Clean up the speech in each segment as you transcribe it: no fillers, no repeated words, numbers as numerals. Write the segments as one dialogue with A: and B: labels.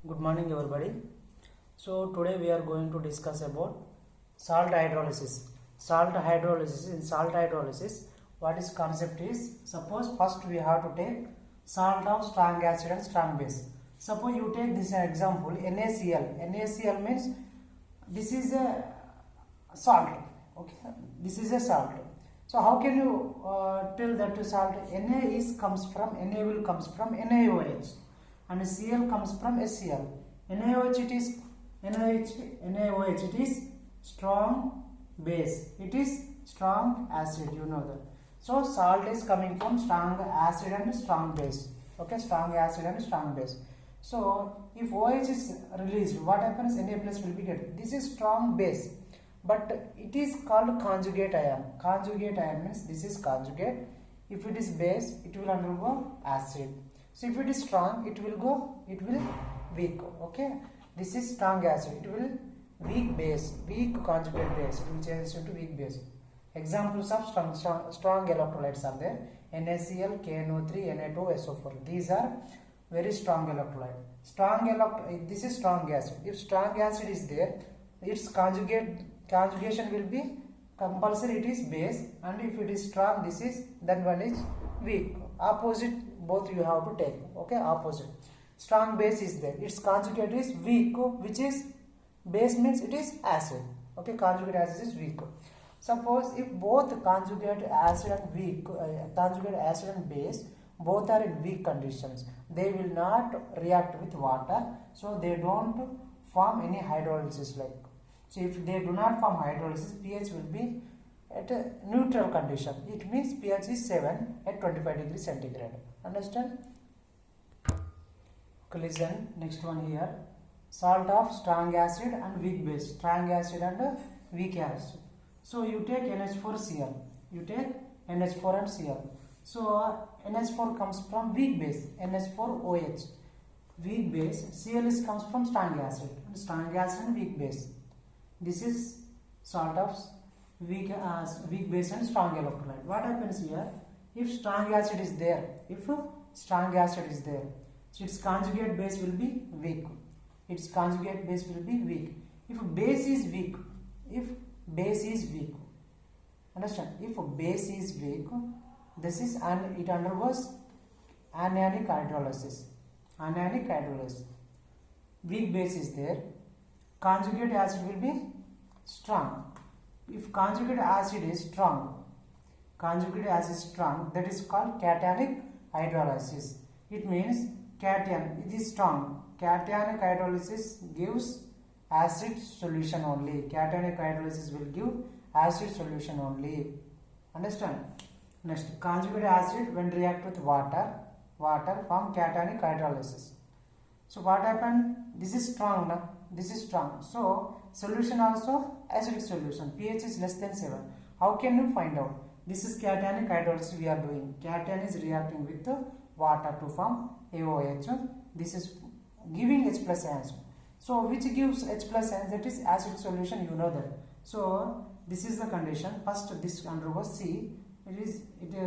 A: Good morning everybody. So today we are going to discuss about salt hydrolysis. In salt hydrolysis, what is concept is, suppose first we have to take salt of strong acid and strong base. Suppose you take this example NaCl. NaCl means this is a salt. Okay, this is a salt. So how can you tell that to salt? Na will comes from NaOH and Cl comes from HCl. NaOH it is strong base. It is strong acid, you know that. So salt is coming from strong acid and strong base. Okay, strong acid and strong base. So if OH is released, what happens? Na plus will be get. This is strong base, but it is called conjugate ion. Conjugate ion means this is conjugate. If it is base, it will undergo acid. So if it is strong, it will weak. Okay, this is strong acid. It will weak base, weak conjugate base. It will change into weak base. Examples of strong electrolytes are there: NaCl, KNO3, Na2SO4. These are very strong electrolyte. This is strong acid. If strong acid is there, its conjugation will be compulsory. It is base, and if it is strong, then one is weak. Opposite both you have to take. Okay, opposite. Strong base is there. Its conjugate is weak, which is base means it is acid. Okay, conjugate acid is weak. Suppose if both conjugate acid and base both are in weak conditions, they will not react with water, so they don't form any hydrolysis like. So if they do not form hydrolysis, pH will be at a neutral condition. It means pH is 7 at 25 degrees centigrade. Understand? Okay, listen, next one here. Salt of strong acid and weak base. Strong acid and weak acid. So you take NH4Cl. You take NH4 and Cl. So NH4 comes from weak base, NH4OH. Weak base. Cl comes from strong acid. Strong acid and weak base. This is salt of weak base and strong electrolyte. What happens here? If strong acid is there, so its conjugate base will be weak. If base is weak, understand? If base is weak, it undergoes anionic hydrolysis. Weak base is there, conjugate acid will be strong. If conjugate acid is strong, that is called cationic hydrolysis. It means cation, it is strong. Cationic hydrolysis gives acid solution only. Cationic hydrolysis will give acid solution only. Understand? Next, conjugate acid when react with water form cationic hydrolysis. So what happened? This is strong now. So solution also acidic solution. pH is less than 7. How can you find out? This is cationic hydrolysis we are doing. Cation is reacting with the water to form AOH. This is giving H plus ions. So which gives H plus ions? That is acid solution. You know that. So this is the condition. First this undergoes C. It is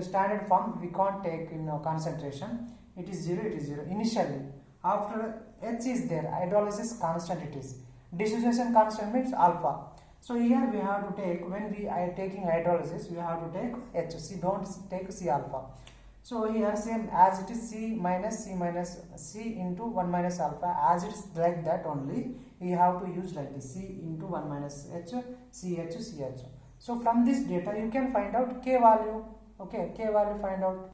A: standard form. We can't take concentration. It is 0. Initially, after H is there, hydrolysis constant it is. Dissociation constant means alpha. So here we have to take, when we are taking hydrolysis, we have to take H. C, don't take C alpha. So here same as it is C into 1 minus alpha, as it is like that only, we have to use like this, C into 1 minus H, CH. So from this data you can find out K value. Okay, K value find out.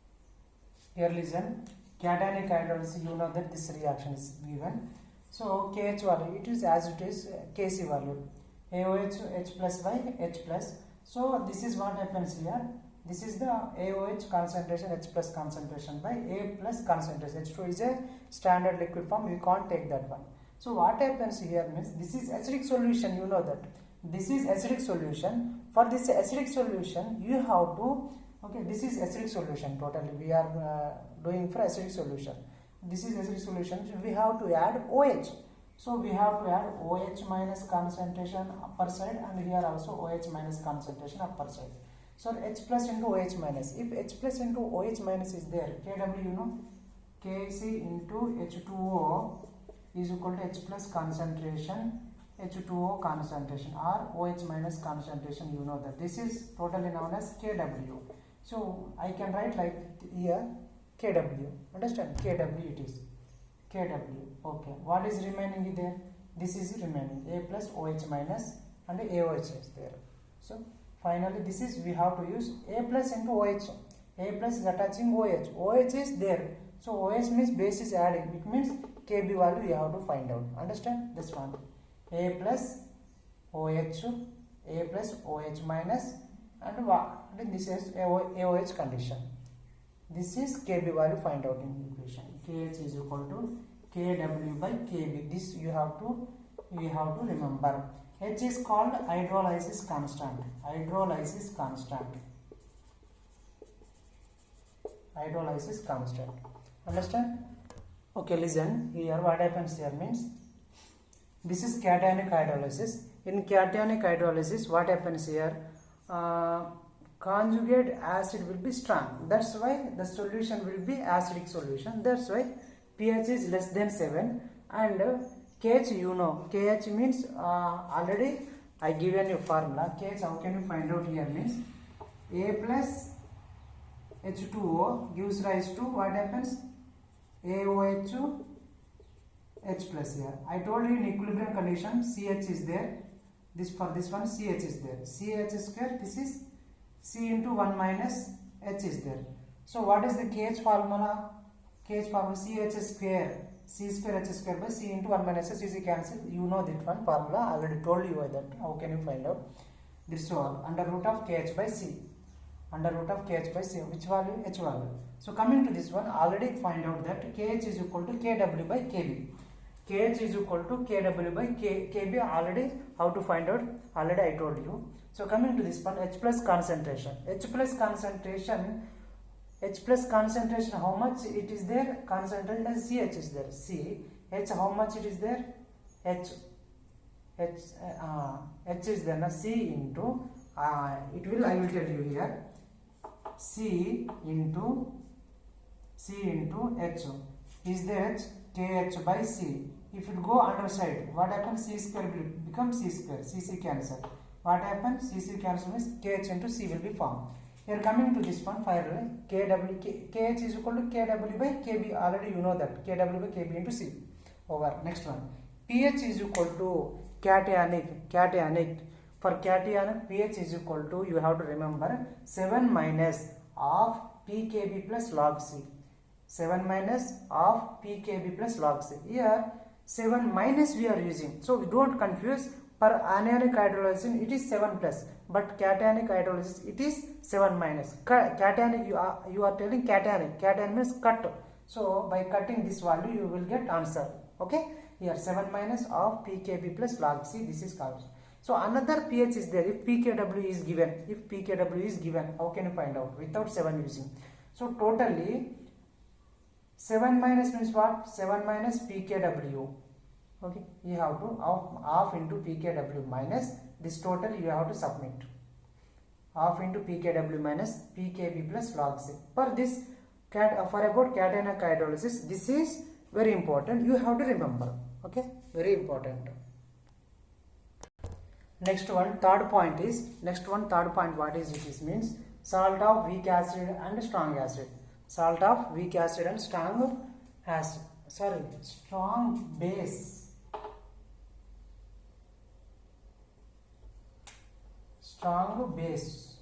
A: Here listen, cationic hydrolysis, you know that this reaction is given. So KH value, it is as it is Kc value. AOH H plus by H plus. So this is what happens here. This is the AOH concentration, H plus concentration by A plus concentration. H2 is a standard liquid form. We can't take that one. So what happens here means, this is acidic solution. You know that. This is acidic solution. For this acidic solution, you have to, okay, this is acidic solution totally. We are doing for acidic solution. This is acidic solution. So we have to add OH. So we have to add OH minus concentration upper side, and here also OH minus concentration upper side. So H plus into OH minus. If H plus into OH minus is there, Kw you know, Kc into H2O is equal to H plus concentration H2O concentration or OH minus concentration. You know that this is totally known as Kw. So I can write like here Kw. Understand? Kw it is. Kw. Okay. What is remaining there? This is remaining A plus OH minus and AOH is there. So finally this is we have to use A plus into OH. A plus is attaching OH. OH is there. So OH means base is adding. It means Kb value you have to find out. Understand? This one. A plus OH, A plus OH minus and this is AOH condition. This is Kb value find out in equation. Kh is equal to Kw by Kb. This you have to remember. H is called hydrolysis constant. Hydrolysis constant. Hydrolysis constant. Understand? Okay, listen. Here what happens here means this is cationic hydrolysis. In cationic hydrolysis, what happens here? Conjugate acid will be strong. That's why the solution will be acidic solution. That's why pH is less than 7 and KH you know. KH means already I given you formula. KH how can you find out here means A plus H2O gives rise to what happens? AOH H plus here. I told you in equilibrium condition CH is there. This for this one CH is there. CH square, this is C into 1 minus H is there. So what is the KH formula? KH formula CH square. C square H square by C into 1 minus H is cancel. You know that one formula. I already told you that. How can you find out? This one under root of KH by C. Under root of KH by C. Which value? H value. So coming to this one, already find out that KH is equal to KW by KB. KH is equal to KW by KB. Already how to find out? Already I told you. So coming to this one, H plus concentration. H plus concentration. H plus concentration. How much it is there? Concentration as CH is there. C. H how much it is there? H. H is there. C into it will. I will tell you here. C into H is there H KH by C. If it go under side, what happens? C square will become C square. CC cancel. What happens? CC cancel means KH into C will be formed. Here coming to this one, finally KH is equal to KW by KB. Already you know that KW by KB into C. Over. Next one. pH is equal to cationic. For cationic, pH is equal to, you have to remember 7 minus of pKb plus log C. 7 minus of pKb plus log C. Here 7 minus we are using. So we don't confuse. For anionic hydrolysis it is 7 plus. But cationic hydrolysis it is 7 minus. Cationic you are telling cationic. Cationic means cut. So by cutting this value you will get answer. Okay. Here 7 minus of pKb plus log C. This is called. So another pH is there if pKw is given. If pKw is given, how can you find out? Without 7 using. So totally 7 minus means what? 7 minus pKw. Okay, you have to half into pKw minus this total you have to submit. Half into pKw minus pKb plus log C. For this for about cationic hydrolysis, this is very important. You have to remember. Okay, very important. Next one, third point. What is it? Is means salt of weak acid and strong acid. Salt of weak acid and strong acid. Sorry, strong base. Strong base.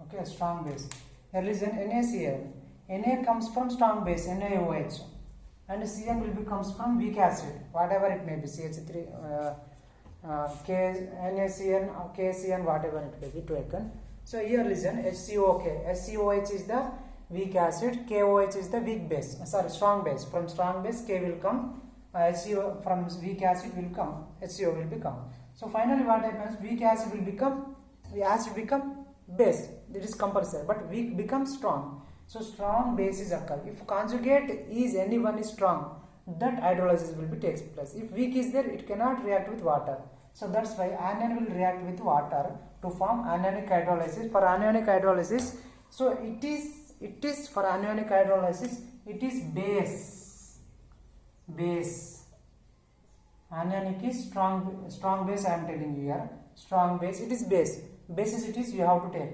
A: Okay, strong base. Here is an NaCl. Na comes from strong base, NaOH, and Cn will comes from weak acid, whatever it may be, CH3. NaCN, KCN, whatever it may be taken. So here listen, HCOK. SCOH is the weak acid, KOH is the weak base. Sorry, strong base. From strong base, K will come. HCO from weak acid will come. HCO will become. So finally, what happens? Weak acid will become base. That is compulsory. But weak becomes strong. So strong bases occur. If conjugate is anyone is strong, that hydrolysis will be takes place. If weak is there, it cannot react with water. So that's why anion will react with water to form anionic hydrolysis. For anionic hydrolysis, so it is for anionic hydrolysis, it is base. Anionic is strong base. I am telling you here. Strong base. It is base. Basicities you have to take.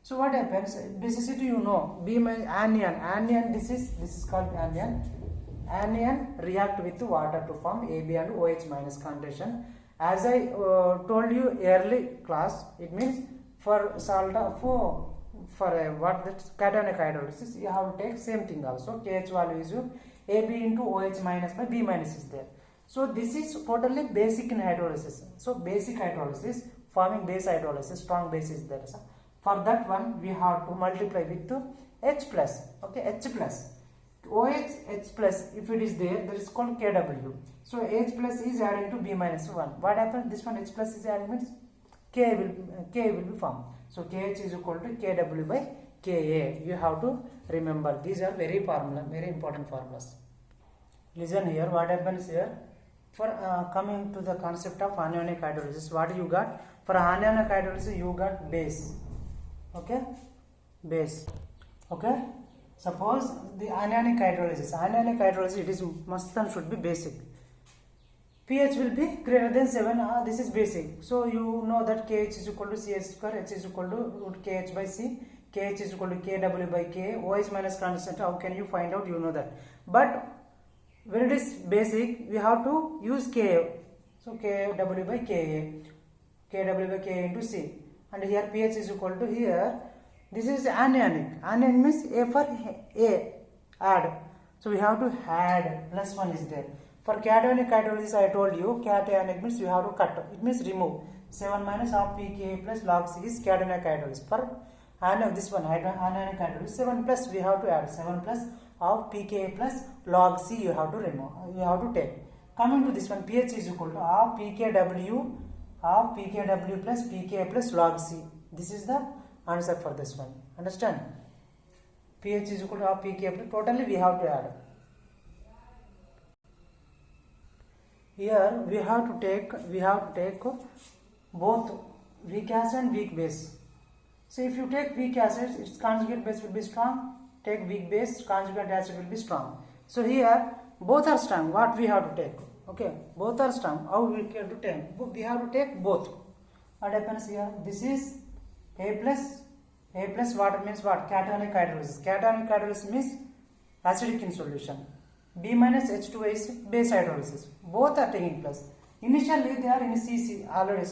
A: So what happens? Basicity you know. Anion. Anion. This is called anion. Anion react with water to form AB and OH minus combination. As I told you early class, it means for salt for what that cationic hydrolysis you have to take same thing also. KH value is AB into OH minus by B minus is there. So this is totally basic in hydrolysis. So basic hydrolysis, forming base hydrolysis, strong base is there. So for that one we have to multiply with H plus. Okay, H plus. OH H plus, if it is there, that is called KW. So H plus is adding to B minus 1. What happens? This one H plus is adding means K will be formed. So KH is equal to KW by KA. You have to remember. These are very important formulas. Listen here. What happens here? For coming to the concept of anionic hydrolysis, what you got? For anionic hydrolysis, you got base. Okay, base. Okay. Suppose the anionic hydrolysis, it is must and should be basic. pH will be greater than 7. This is basic. So you know that KH is equal to CH square, H is equal to root KH by C, KH is equal to KW by K, OH minus constant. How can you find out? You know that. But when it is basic, we have to use K. So KW by Ka, KW by Ka into C. And here pH is equal to here. This is anionic. Anion means A for A, add. So we have to add, plus 1 is there. For cationic hydrolysis, I told you, cationic means you have to cut. It means remove. 7 minus half pKa plus log C is cationic hydrolysis. For this one, anionic hydrolysis, 7 plus we have to add. 7 plus of pKa plus log C you have to remove. You have to take. Coming to this one, pH is equal to half pKw plus pKa plus log C. This is the answer for this one. Understand? pH is equal to half pKa plus, totally we have to add. Here we have to take both weak acid and weak base. So if you take weak acid, its conjugate base will be strong. Take weak base, conjugate acid will be strong. So here both are strong. What we have to take? Okay, both are strong. How we have to take? We have to take both. What happens here? This is A plus what means what? Cationic hydrolysis. Cationic hydrolysis means acidic in solution. B minus H2O is base hydrolysis. Both are taking place. Initially they are in CC already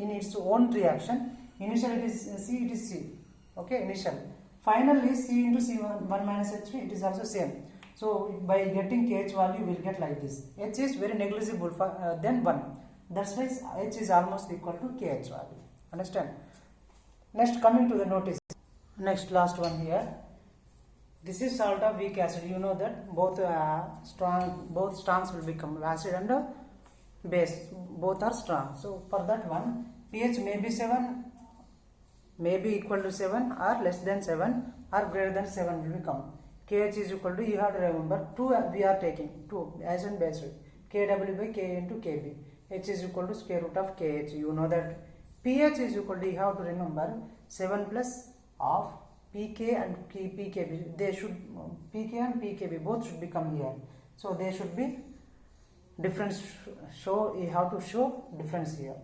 A: in its own reaction. Initially it is C, it is C. Okay, initially. Finally C into C1 minus H3, it is also same. So by getting KH value we will get like this. H is very negligible for then 1. That's why H is almost equal to KH value. Understand? Next, coming to the notice. Next, last one here. This is salt of weak acid. You know that both strongs will become acid and base. Both are strong. So for that one, pH may be 7, may be equal to 7 or less than 7 or greater than 7 will become. KH is equal to, you have to remember, 2 we are taking, 2 acid and base. KW by K into KB. H is equal to square root of KH. You know that. pH is equal to, you have to remember, 7 plus of pK and pKb. They should, pK and pKb both should become here. So they should be difference. So you have to show difference here.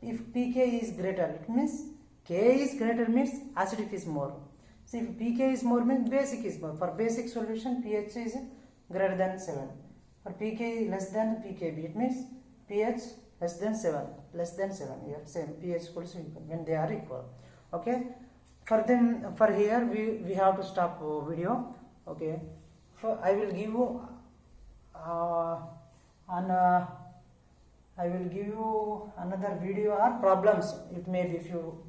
A: If pK is greater, it means K is greater means acidic is more. So if pK is more means basic is more. For basic solution, pH is greater than 7. For pK less than pKb, it means pH less than 7. Less than 7 here. Same pH equals equal when they are equal. Okay. For them, for here we have to stop video. Okay. So I will give you I will give you another video or problems. It may be if you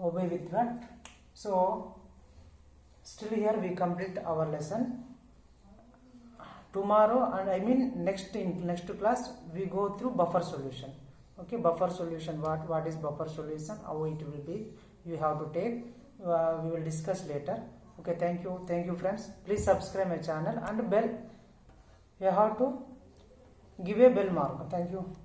A: obey with that. So still here we complete our lesson. Tomorrow, and I mean next class we go through buffer solution. Okay, buffer solution. What is buffer solution? How it will be? You have to take. We will discuss later. Okay, thank you friends. Please subscribe my channel and bell. You have to give a bell mark. Thank you.